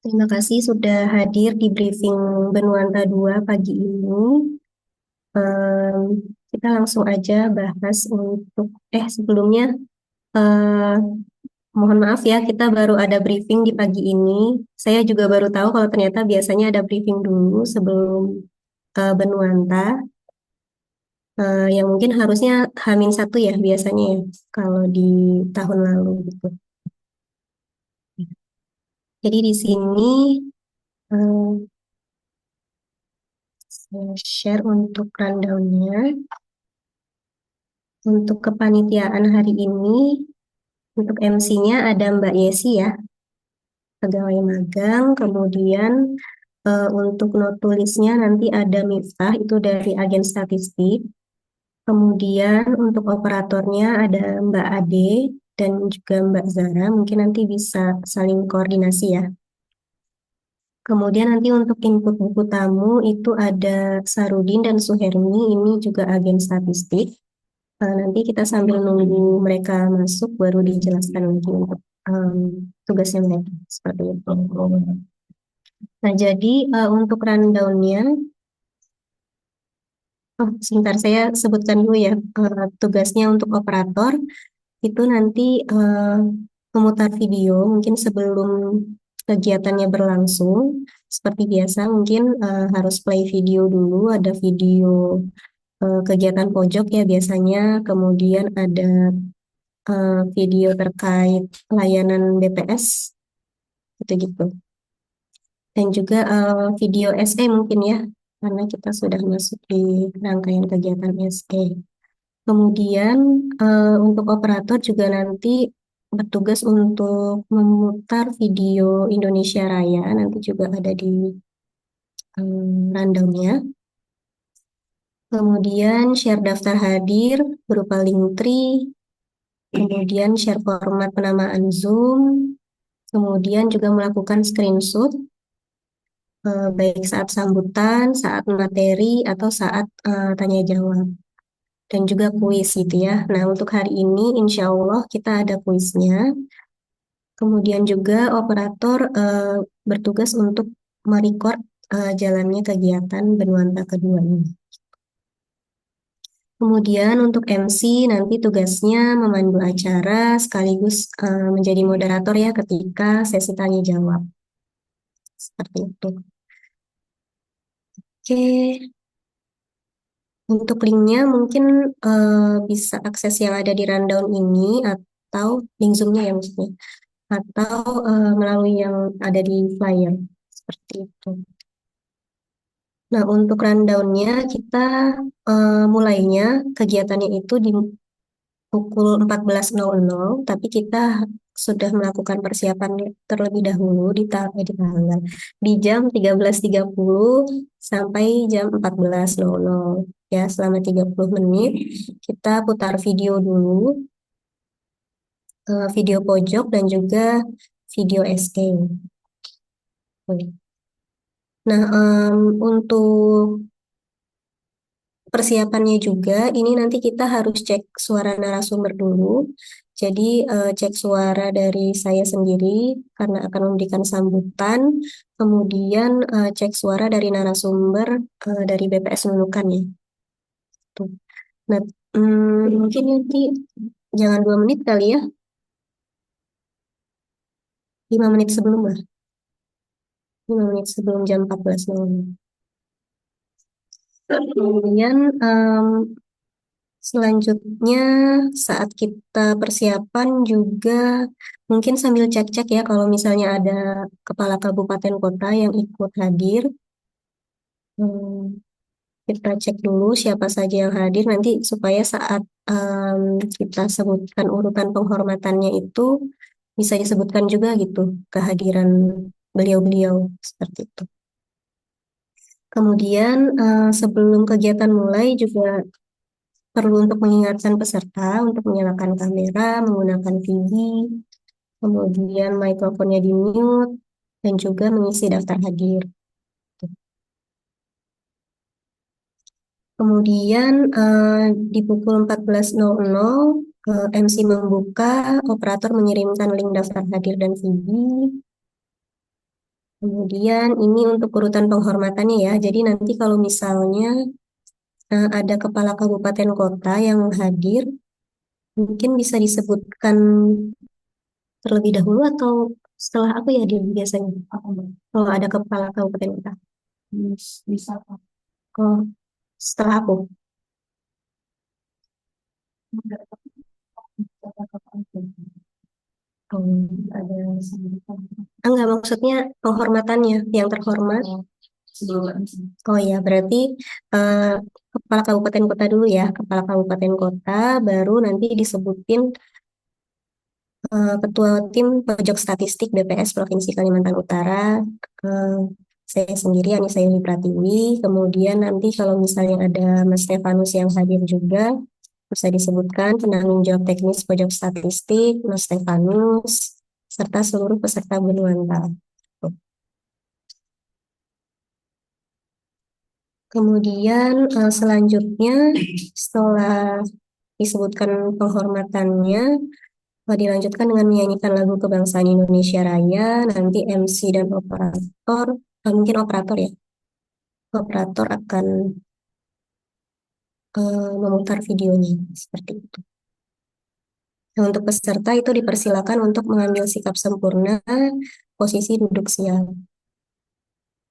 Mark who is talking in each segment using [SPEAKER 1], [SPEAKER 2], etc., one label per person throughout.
[SPEAKER 1] Terima kasih sudah hadir di briefing Benuanta 2 pagi ini. Em, kita langsung aja bahas untuk, sebelumnya, eh, mohon maaf ya, kita baru ada briefing di pagi ini. Saya juga baru tahu kalau ternyata biasanya ada briefing dulu sebelum Benuanta, yang mungkin harusnya H-1 ya biasanya ya, kalau di tahun lalu gitu. Jadi di sini eh, saya share untuk rundown-nya. Untuk kepanitiaan hari ini, untuk MC-nya ada Mbak Yesi ya, pegawai magang. Kemudian untuk not tulisnya nanti ada Miftah, itu dari agen statistik. Kemudian untuk operatornya ada Mbak Ade dan juga Mbak Zara. Mungkin nanti bisa saling koordinasi ya. Kemudian nanti untuk input buku tamu itu ada Sarudin dan Suhermi, ini juga agen statistik. Nanti kita sambil nunggu mereka masuk baru dijelaskan lagi untuk em, tugasnya mereka seperti itu. Nah, jadi untuk rundown-nya, sebentar saya sebutkan dulu ya, tugasnya untuk operator itu nanti memutar video mungkin sebelum kegiatannya berlangsung. Seperti biasa mungkin harus play video dulu, ada video kegiatan pojok ya biasanya, kemudian ada video terkait layanan BPS gitu-gitu. Dan juga video SE mungkin ya, karena kita sudah masuk di rangkaian kegiatan SE. Kemudian untuk operator juga nanti bertugas untuk memutar video Indonesia Raya, nanti juga ada di rundown-nya. Kemudian share daftar hadir berupa link tree, kemudian share format penamaan Zoom, kemudian juga melakukan screenshot baik saat sambutan, saat materi, atau saat tanya jawab. Dan juga kuis gitu ya. Nah, untuk hari ini insya Allah kita ada kuisnya. Kemudian juga operator bertugas untuk merecord jalannya kegiatan Benuanta kedua ini. Kemudian untuk MC nanti tugasnya memandu acara sekaligus menjadi moderator ya ketika sesi tanya jawab. Seperti itu. Oke. Untuk linknya mungkin bisa akses yang ada di rundown ini atau link Zoom-nya ya maksudnya. Atau melalui yang ada di flyer. Seperti itu. Nah, untuk rundown-nya kita mulainya kegiatannya itu di pukul 14.00, tapi kita sudah melakukan persiapan terlebih dahulu di jam 13.30 sampai jam 14.00. Ya, selama 30 menit kita putar video dulu, video pojok dan juga video SE. Nah, untuk persiapannya juga, ini nanti kita harus cek suara narasumber dulu. Jadi, cek suara dari saya sendiri karena akan memberikan sambutan. Kemudian, cek suara dari narasumber dari BPS Nunukan ya. Tuh. Nah, mungkin nanti jangan 2 menit kali ya, 5 menit sebelum lah. 5 menit sebelum jam 14.00. Kemudian, selanjutnya, saat kita persiapan juga mungkin sambil cek-cek ya kalau misalnya ada kepala kabupaten kota yang ikut hadir. Hmm, kita cek dulu siapa saja yang hadir nanti supaya saat kita sebutkan urutan penghormatannya itu bisa disebutkan juga gitu kehadiran beliau-beliau seperti itu. Kemudian sebelum kegiatan mulai juga perlu untuk mengingatkan peserta untuk menyalakan kamera, menggunakan TV, kemudian mikrofonnya di mute, dan juga mengisi daftar hadir. Kemudian di pukul 14.00 MC membuka, operator mengirimkan link daftar hadir dan TV. Kemudian ini untuk urutan penghormatannya ya. Jadi nanti kalau misalnya ada kepala kabupaten kota yang hadir, mungkin bisa disebutkan terlebih dahulu atau setelah aku ya dia biasanya. Kalau ada kepala kabupaten kota. Bisa. Oh, setelah aku. Oh, ada enggak maksudnya penghormatannya yang terhormat. Oh ya, berarti eh, kepala kabupaten kota dulu ya, kepala kabupaten kota, baru nanti disebutin ketua tim pojok statistik BPS Provinsi Kalimantan Utara, eh, saya sendiri Anissa Yuli Pratiwi, kemudian nanti kalau misalnya ada Mas Stefanus yang hadir juga, bisa disebutkan penanggung jawab teknis pojok statistik, Mas Stefanus, serta seluruh peserta Benuanta. Kemudian selanjutnya setelah disebutkan penghormatannya, dilanjutkan dengan menyanyikan lagu kebangsaan Indonesia Raya, nanti MC dan operator, mungkin operator ya, operator akan memutar videonya seperti itu. Nah, untuk peserta itu dipersilakan untuk mengambil sikap sempurna, posisi duduk siap.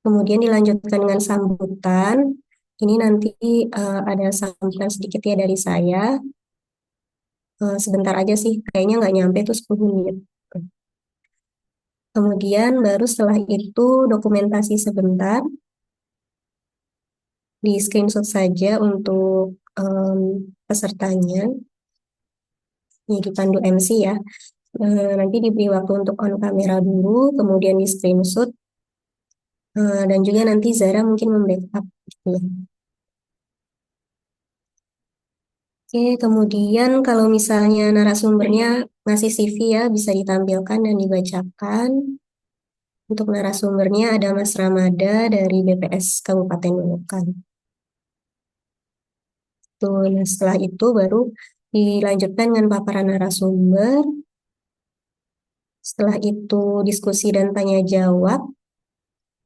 [SPEAKER 1] Kemudian dilanjutkan dengan sambutan. Ini nanti ada sambutan sedikit ya dari saya. Sebentar aja sih, kayaknya nggak nyampe tuh 10 menit. Kemudian baru setelah itu dokumentasi sebentar, di screenshot saja untuk pesertanya, ini dipandu MC ya. Nanti diberi waktu untuk on kamera dulu, kemudian di screenshot, dan juga nanti Zara mungkin membackup gitu ya. Oke, kemudian kalau misalnya narasumbernya ngasih CV ya, bisa ditampilkan dan dibacakan. Untuk narasumbernya ada Mas Ramada dari BPS Kabupaten Nunukan. Tuh, nah setelah itu baru dilanjutkan dengan paparan narasumber. Setelah itu diskusi dan tanya jawab.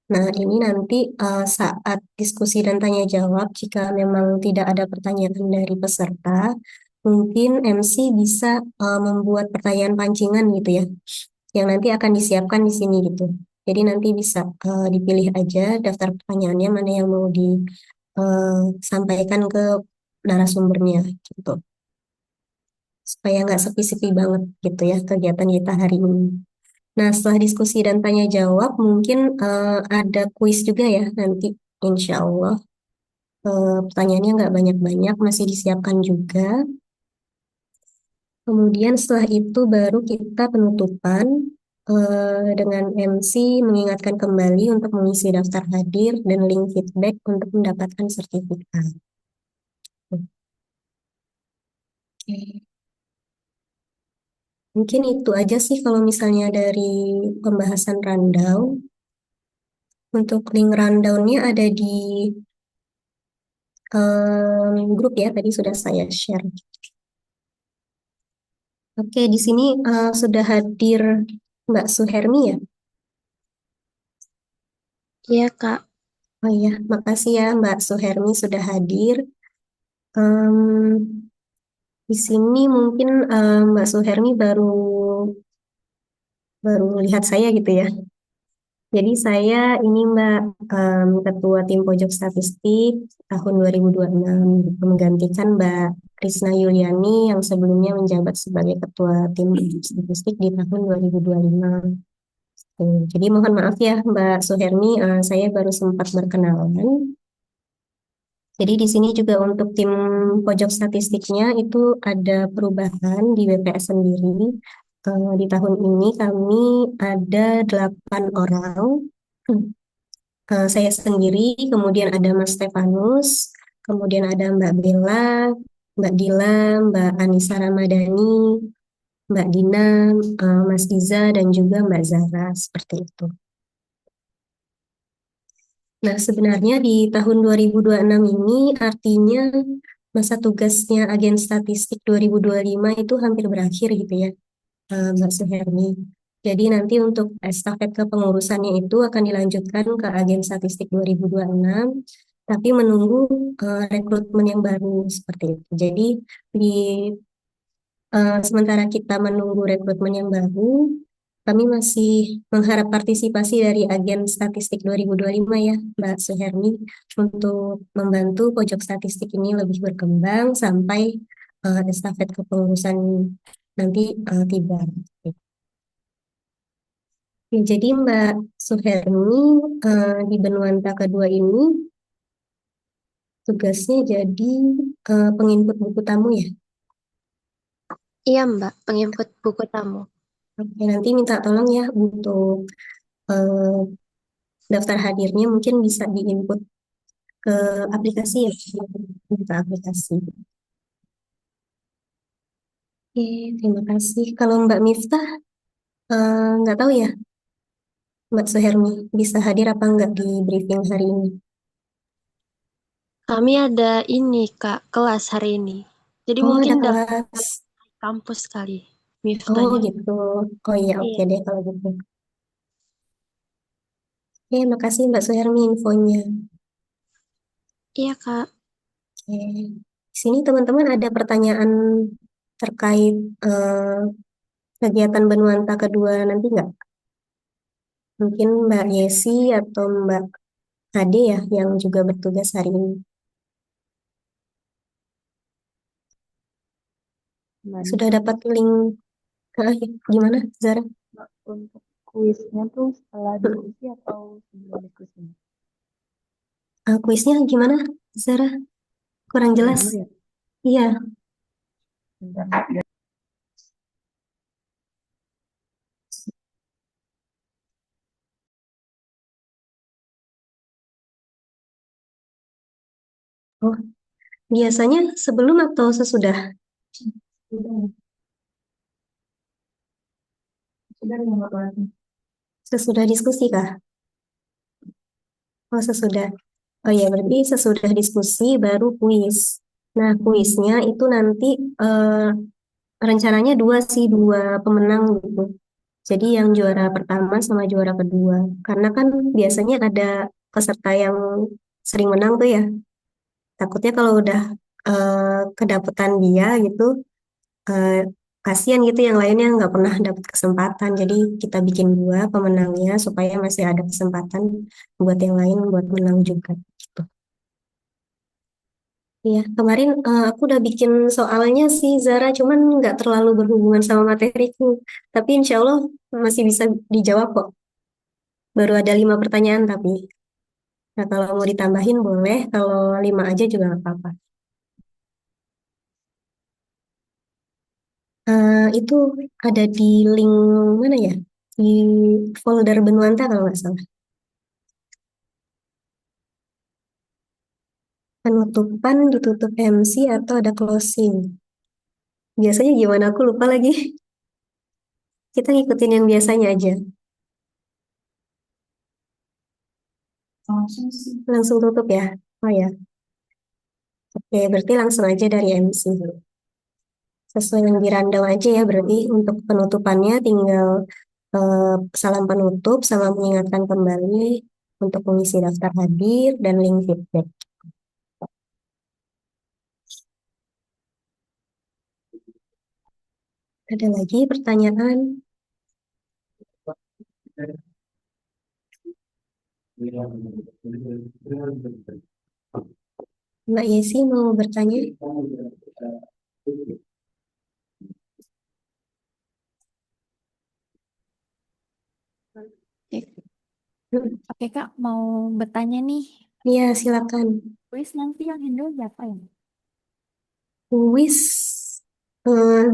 [SPEAKER 1] Nah, ini nanti saat diskusi dan tanya jawab, jika memang tidak ada pertanyaan dari peserta, mungkin MC bisa membuat pertanyaan pancingan gitu ya, yang nanti akan disiapkan di sini gitu. Jadi nanti bisa dipilih aja daftar pertanyaannya mana yang mau disampaikan ke narasumbernya gitu. Supaya nggak sepi-sepi banget gitu ya kegiatan kita hari ini. Nah, setelah diskusi dan tanya jawab, mungkin ada kuis juga ya nanti, insya Allah. Pertanyaannya nggak banyak-banyak, masih disiapkan juga. Kemudian setelah itu baru kita penutupan dengan MC mengingatkan kembali untuk mengisi daftar hadir dan link feedback untuk mendapatkan sertifikat. Oke. Mungkin itu aja sih kalau misalnya dari pembahasan rundown. Untuk link rundownnya ada di grup ya, tadi sudah saya share. Oke, di sini sudah hadir Mbak Suhermi ya?
[SPEAKER 2] Iya, Kak.
[SPEAKER 1] Oh iya, makasih ya Mbak Suhermi sudah hadir. Em, di sini mungkin Mbak Suhermi baru baru lihat saya gitu ya. Jadi saya ini Mbak Ketua Tim Pojok Statistik tahun 2026 gitu, menggantikan Mbak Krisna Yuliani yang sebelumnya menjabat sebagai Ketua Tim Pojok Statistik di tahun 2025. Jadi mohon maaf ya Mbak Suhermi, saya baru sempat berkenalan. Jadi di sini juga untuk tim pojok statistiknya itu ada perubahan di BPS sendiri. Di tahun ini kami ada 8 orang. Saya sendiri, kemudian ada Mas Stefanus, kemudian ada Mbak Bella, Mbak Dila, Mbak Anissa Ramadhani, Mbak Dina, Mas Iza, dan juga Mbak Zara, seperti itu. Nah, sebenarnya di tahun 2026 ini artinya masa tugasnya agen statistik 2025 itu hampir berakhir gitu ya, Mbak Suherni. Jadi nanti untuk estafet kepengurusannya itu akan dilanjutkan ke Agen Statistik 2026, tapi menunggu rekrutmen yang baru seperti itu. Jadi di sementara kita menunggu rekrutmen yang baru, kami masih mengharap partisipasi dari Agen Statistik 2025 ya, Mbak Suherni, untuk membantu pojok statistik ini lebih berkembang sampai estafet kepengurusan nanti tiba. Ya, jadi Mbak Suherni di Benuanta kedua ini tugasnya jadi penginput buku tamu ya.
[SPEAKER 2] Iya, Mbak, penginput buku tamu.
[SPEAKER 1] Oke, nanti minta tolong ya untuk eh, daftar hadirnya mungkin bisa diinput ke aplikasi ya, buka aplikasi. Oke, terima kasih. Kalau Mbak Miftah nggak tahu ya, Mbak Suherni bisa hadir apa nggak di briefing hari ini?
[SPEAKER 2] Kami ada ini, Kak, kelas hari ini. Jadi
[SPEAKER 1] Oh,
[SPEAKER 2] mungkin
[SPEAKER 1] ada
[SPEAKER 2] dalam
[SPEAKER 1] kelas.
[SPEAKER 2] kampus kali,
[SPEAKER 1] Oh,
[SPEAKER 2] Miftahnya.
[SPEAKER 1] gitu. Oh iya, oke
[SPEAKER 2] Iya.
[SPEAKER 1] deh kalau gitu. Oke, makasih Mbak Suherni infonya.
[SPEAKER 2] Iya, Kak.
[SPEAKER 1] Oke. Di sini teman-teman ada pertanyaan terkait kegiatan Benuanta kedua nanti nggak? Mungkin Mbak Yesi atau Mbak Ade ya yang juga bertugas hari ini.
[SPEAKER 3] Mbak
[SPEAKER 1] Sudah
[SPEAKER 3] Nisa,
[SPEAKER 1] dapat link gimana, Zara?
[SPEAKER 3] Mbak, untuk kuisnya tuh setelah
[SPEAKER 1] Hmm.
[SPEAKER 3] diskusi atau sebelum diskusi?
[SPEAKER 1] Kuisnya gimana, Zara? Kurang
[SPEAKER 3] Nggak
[SPEAKER 1] jelas.
[SPEAKER 3] dengar ya?
[SPEAKER 1] Iya.
[SPEAKER 3] Bentar.
[SPEAKER 1] Oh, biasanya sebelum atau sesudah?
[SPEAKER 3] Sudah, sudah nggak lagi.
[SPEAKER 1] Sesudah diskusi kah? Oh, sesudah. Oh ya, berarti sesudah diskusi baru kuis. Nah, kuisnya itu nanti eh, rencananya dua sih, dua pemenang gitu. Jadi yang juara pertama sama juara kedua. Karena kan biasanya ada peserta yang sering menang tuh ya. Takutnya kalau udah kedapetan dia gitu, eh, kasihan gitu yang lainnya nggak pernah dapat kesempatan. Jadi kita bikin dua pemenangnya supaya masih ada kesempatan buat yang lain buat menang juga gitu. Iya, kemarin aku udah bikin soalnya sih Zara, cuman nggak terlalu berhubungan sama materiku. Tapi insya Allah masih bisa dijawab kok. Baru ada 5 pertanyaan tapi. Nah kalau mau ditambahin boleh, kalau 5 aja juga nggak apa-apa. Itu ada di link mana ya? Di folder Benuanta kalau nggak salah. Penutupan ditutup MC atau ada closing. Biasanya gimana? Aku lupa lagi. Kita ngikutin yang biasanya aja.
[SPEAKER 3] Langsung sih.
[SPEAKER 1] Langsung tutup ya. Oh ya. Oke, berarti langsung aja dari MC. Sesuai yang di rundown aja ya. Berarti untuk penutupannya tinggal salam penutup sama mengingatkan kembali untuk mengisi daftar hadir dan link feedback. Ada lagi pertanyaan? Mbak Yesi mau bertanya? Hmm,
[SPEAKER 4] Oke Kak, mau bertanya nih,
[SPEAKER 1] iya, silakan.
[SPEAKER 4] kuis nanti yang handle siapa ya?
[SPEAKER 1] Kuis,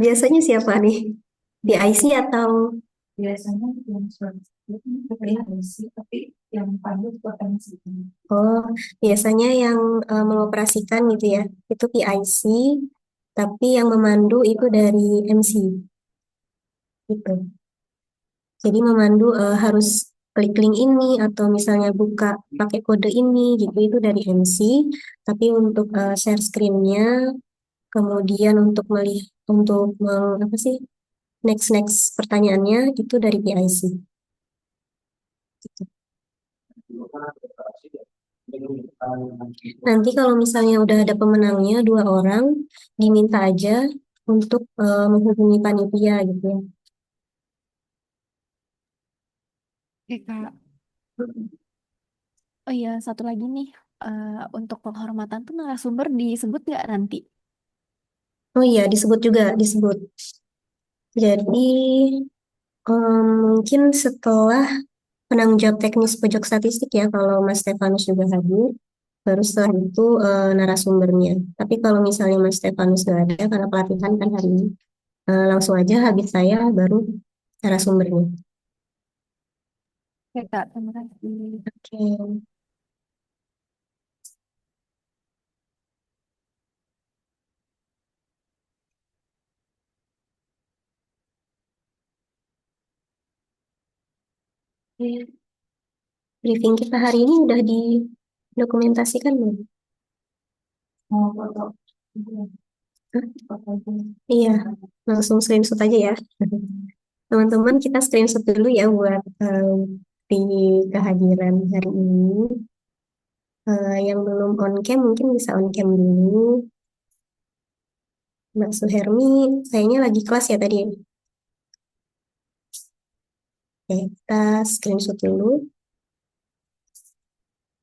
[SPEAKER 1] biasanya siapa nih? PIC atau
[SPEAKER 3] Biasanya yang surat itu pakai sih, tapi yang pandu buat MC.
[SPEAKER 1] oh biasanya yang mengoperasikan gitu ya? Itu PIC, tapi yang memandu itu dari MC gitu. Jadi memandu harus klik link ini atau misalnya buka pakai kode ini gitu itu dari MC. Tapi untuk share screen-nya, kemudian untuk melihat apa sih? next pertanyaannya itu dari PIC. Nanti kalau misalnya udah ada pemenangnya 2 orang, diminta aja untuk menghubungi panitia gitu ya.
[SPEAKER 4] Oke, Kak. Oh iya, satu lagi nih. Untuk penghormatan tuh narasumber disebut nggak nanti?
[SPEAKER 1] Oh iya, disebut juga, disebut. Jadi mungkin setelah penanggung jawab teknis pojok statistik ya, kalau Mas Stefanus juga hadir, baru setelah itu narasumbernya. Tapi kalau misalnya Mas Stefanus nggak ada, karena pelatihan kan hari ini, langsung aja habis saya baru narasumbernya.
[SPEAKER 4] Oke, Kak. Terima kasih.
[SPEAKER 1] Oke. Oke. Briefing kita hari ini udah didokumentasikan belum?
[SPEAKER 3] Mau foto.
[SPEAKER 1] Hah?
[SPEAKER 3] Foto aja.
[SPEAKER 1] Iya, langsung screenshot aja ya. Teman-teman, kita screenshot dulu ya buat di kehadiran hari ini. Yang belum on cam mungkin bisa on cam dulu. Mbak Suhermi, kayaknya lagi kelas ya tadi. Oke, kita screenshot dulu.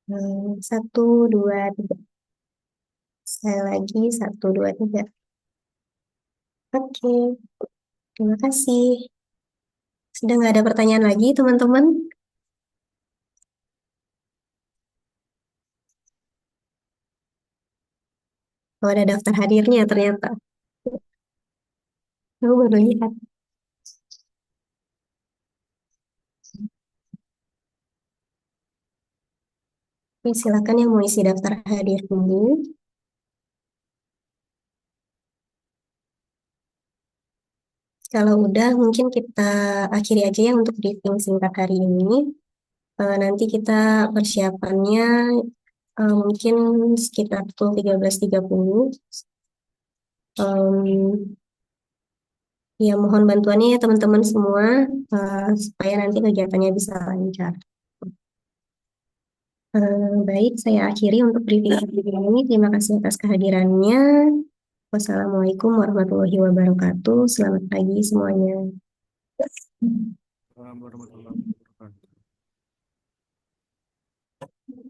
[SPEAKER 1] 1, 2, 3. Saya lagi 1, 2, 3. Oke, terima kasih. Sudah nggak ada pertanyaan lagi, teman-teman? Oh, ada daftar hadirnya ternyata. Aku baru lihat. Oke, silakan yang mau isi daftar hadir dulu. Kalau udah, mungkin kita akhiri aja ya untuk briefing singkat hari ini. Nanti kita persiapannya mungkin sekitar pukul 13.30. Em, Ya, mohon bantuannya ya teman-teman semua supaya nanti kegiatannya bisa lancar. Baik, saya akhiri untuk briefing hari ini. Terima kasih atas kehadirannya. Wassalamualaikum warahmatullahi wabarakatuh. Selamat pagi semuanya.
[SPEAKER 5] Warahmatullahi wabarakatuh.